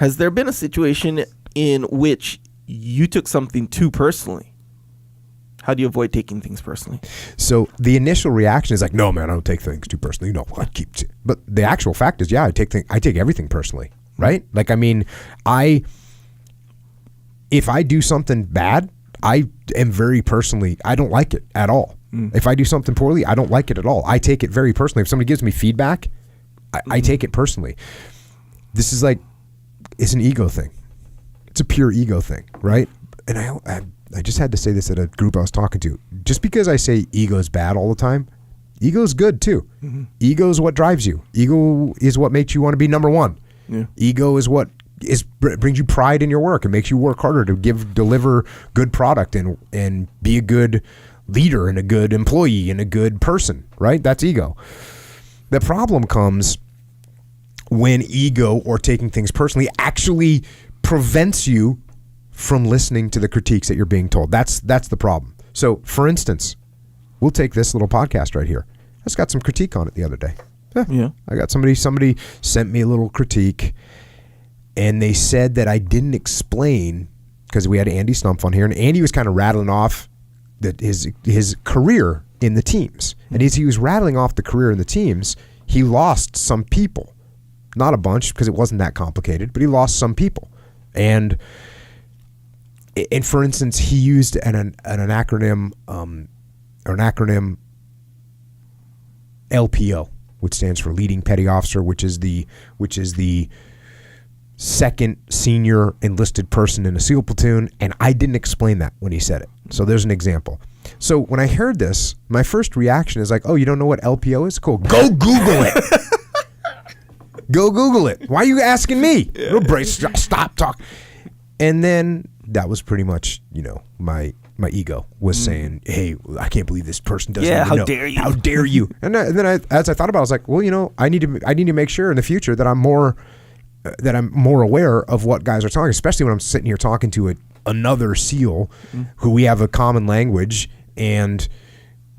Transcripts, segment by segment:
Has there been a situation in which you took something too personally? How do you avoid taking things personally? So the initial reaction is like, no, man, I don't take things too personally. No, but the actual fact is, yeah, I take everything personally, right? Like, I mean, if I do something bad, I am very personally, I don't like it at all. If I do something poorly, I don't like it at all. I take it very personally. If somebody gives me feedback, I take it personally. This is like, it's an ego thing. It's a pure ego thing, right? And I just had to say this at a group I was talking to. Just because I say ego is bad all the time, ego is good too. Mm-hmm. Ego is what drives you. Ego is what makes you want to be number one. Yeah. Ego is what brings you pride in your work and makes you work harder to deliver good product and be a good leader and a good employee and a good person, right? That's ego. The problem comes when ego or taking things personally actually prevents you from listening to the critiques that you're being told. That's the problem. So, for instance, we'll take this little podcast right here. I just got some critique on it the other day. Yeah. I got somebody sent me a little critique, and they said that I didn't explain, because we had Andy Stumpf on here, and Andy was kind of rattling off that his career in the teams. And as he was rattling off the career in the teams, he lost some people. Not a bunch, because it wasn't that complicated, but he lost some people. And for instance, he used an acronym LPO, which stands for Leading Petty Officer, which is the second senior enlisted person in a SEAL platoon, and I didn't explain that when he said it. So there's an example. So when I heard this, my first reaction is like, oh, you don't know what LPO is? Cool. Go Google it. Go Google it. Why are you asking me? Stop talking. And then that was pretty much, my ego was saying, hey, I can't believe this person doesn't even know. How dare you? How dare you? And then as I thought about it, I was like, well, I need to make sure in the future that I'm more aware of what guys are talking, especially when I'm sitting here talking to another SEAL who we have a common language, and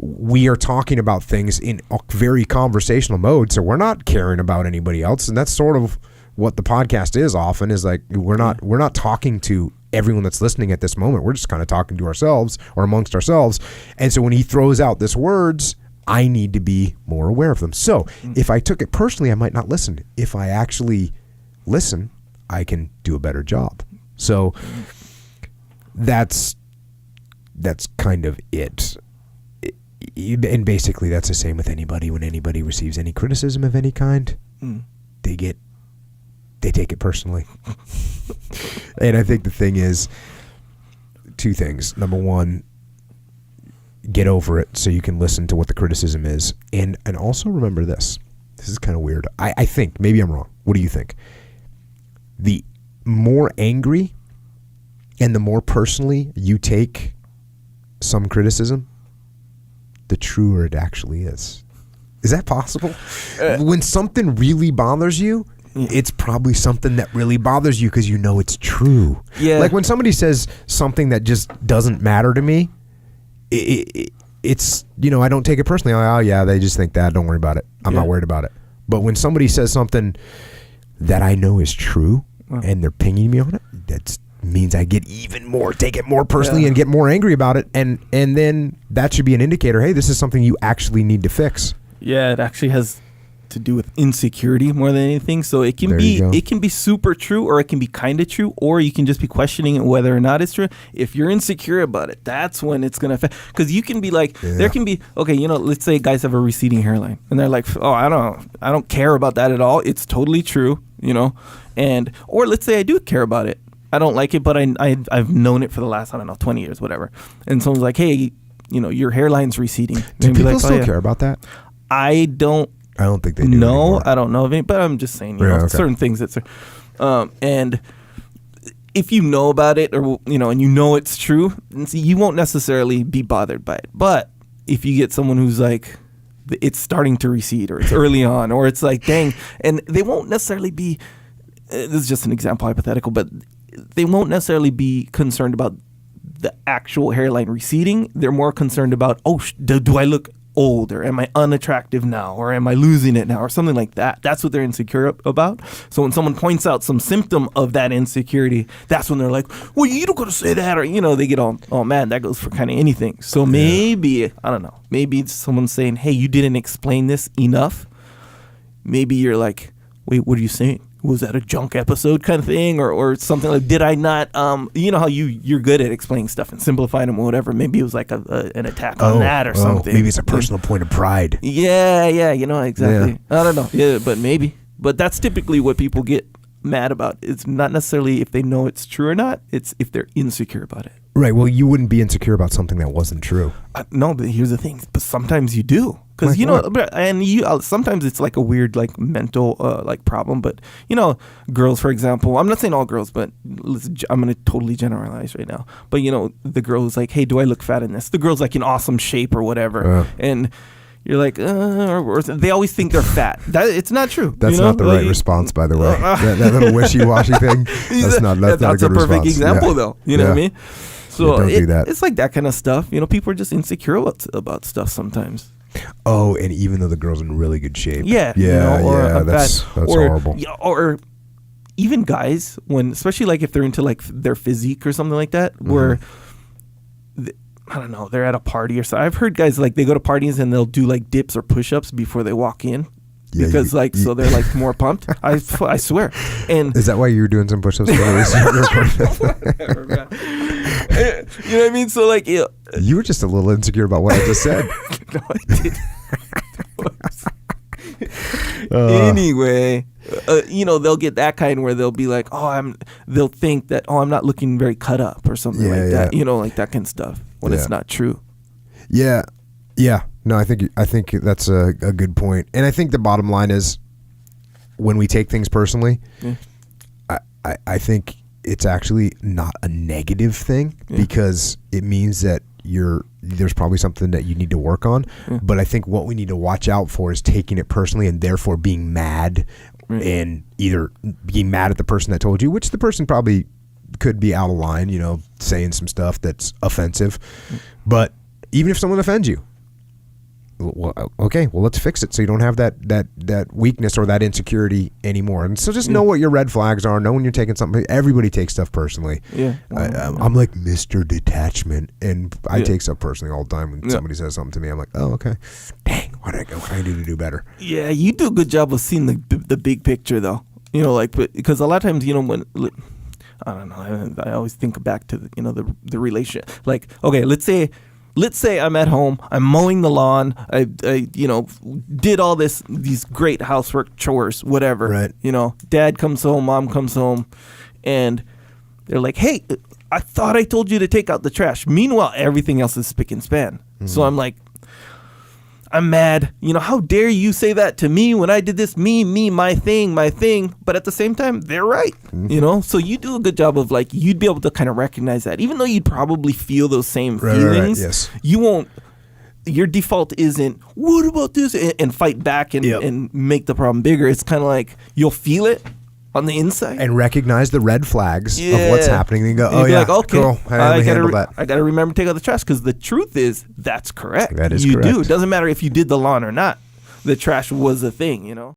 we are talking about things in a very conversational mode, so we're not caring about anybody else. And that's sort of what the podcast is often, is like we're not talking to everyone that's listening at this moment. We're just kind of talking to ourselves or amongst ourselves. And so when he throws out these words, I need to be more aware of them. So if I took it personally, I might not listen. If I actually listen, I can do a better job. So that's kind of it. And basically that's the same with anybody. When anybody receives any criticism of any kind, they take it personally. And I think the thing is, two things. Number one, get over it so you can listen to what the criticism is. And also remember this. This is kind of weird. I think, maybe I'm wrong. What do you think? The more angry and the more personally you take some criticism, the truer it actually is. Is that possible? When something really bothers you, it's probably something that really bothers you because you know it's true. Yeah. Like when somebody says something that just doesn't matter to me, it's, I don't take it personally. Oh yeah, they just think that. Don't worry about it. I'm not worried about it. But when somebody says something that I know is true and they're pinging me on it, that means I get even more, take it more personally and get more angry about it. And then that should be an indicator. Hey, this is something you actually need to fix. Yeah, it actually has to do with insecurity more than anything. So it can be super true, or it can be kind of true, or you can just be questioning whether or not it's true. If you're insecure about it, that's when it's gonna affect. Because you can be like, there can be let's say guys have a receding hairline, and they're like, oh, I don't care about that at all. It's totally true, or let's say I do care about it. I don't like it, but I've known it for the last 20 years, whatever. And someone's like, hey, your hairline's receding. Do people still care about that? I don't think they do. No, anymore. I don't know of any, but I'm just saying, certain things that's, and if you know about it, or and it's true, you won't necessarily be bothered by it. But if you get someone who's like, it's starting to recede, or it's early on, or it's like, dang, and they won't necessarily be. This is just an example, hypothetical, but they won't necessarily be concerned about the actual hairline receding. They're more concerned about, do I look old, or am I unattractive now, or am I losing it now, or something like that. That's what they're insecure about. So when someone points out some symptom of that insecurity, that's when they're like, well, you don't got to say that, or, they get all mad. That goes for kind of anything. So maybe, I don't know, maybe it's someone saying, hey, you didn't explain this enough. Maybe you're like, wait, what are you saying? Was that a junk episode kind of thing, or something like, did I not, you know how you're good at explaining stuff and simplifying them or whatever. Maybe it was like an attack on that or something. Maybe it's a personal point of pride. Yeah, exactly. Yeah. I don't know. Yeah, but maybe. But that's typically what people get mad about. It's not necessarily if they know it's true or not. It's if they're insecure about it. Right. Well, you wouldn't be insecure about something that wasn't true. No, but here's the thing. But sometimes you do. Because, sometimes it's like a weird, like, mental, problem. But, girls, for example, I'm not saying all girls, but I'm going to totally generalize right now. But, the girl who's like, hey, do I look fat in this? The girl's like in awesome shape or whatever. And you're like, or they always think they're fat. It's not true. That's not the right response, by the way. That little wishy-washy thing. That's not a good response. That's a perfect example, though. You know what I mean? So don't do that. It's like that kind of stuff. People are just insecure about stuff sometimes. Oh, and even though the girl's in really good shape. Yeah. That's horrible. Or even guys, especially like if they're into like their physique or something like that, where I don't know, they're at a party or so. I've heard guys like they go to parties and they'll do like dips or push-ups before they walk in. Yeah, because so they're like more pumped. I swear. And is that why you were doing some push-ups? You know what I mean? So like, you were just a little insecure about what I just said. No, I didn't. Anyway, they'll get that kind where they'll be like, they'll think that, I'm not looking very cut up or something like that. Like that kind of stuff when it's not true. Yeah. Yeah. No, I think that's a good point. And I think the bottom line is when we take things personally, I think it's actually not a negative thing because it means that there's probably something that you need to work on. But I think what we need to watch out for is taking it personally and therefore being mad and either being mad at the person that told you, which the person probably could be out of line, saying some stuff that's offensive. But even if someone offends you, well, okay, well, let's fix it so you don't have that weakness or that insecurity anymore. And so just know what your red flags are. Know when you're taking something. Everybody takes stuff personally. Yeah, I'm like Mr. Detachment, and I take stuff personally all the time. When somebody says something to me, I'm like, oh, okay, dang, what can I do to do better? Yeah, you do a good job of seeing the big picture, though. Because a lot of times, when I don't know, I always think back to the relationship. Like, okay, let's say I'm at home, I'm mowing the lawn, I did all these great housework chores, whatever. Right. Dad comes home, mom comes home, and they're like, hey, I thought I told you to take out the trash. Meanwhile, everything else is spick and span. Mm-hmm. So I'm like, I'm mad. How dare you say that to me when I did this, me, my thing. But at the same time, they're right. Mm-hmm. So you do a good job of like, you'd be able to kind of recognize that. Even though you'd probably feel those same feelings, yes. You won't, your default isn't, what about this? And fight back and make the problem bigger. It's kind of like, you'll feel it on the inside. And recognize the red flags of what's happening. And go, like, okay, cool. I gotta remember to take out the trash, because the truth is, that's correct. That is correct. You do. It doesn't matter if you did the lawn or not. The trash was a thing,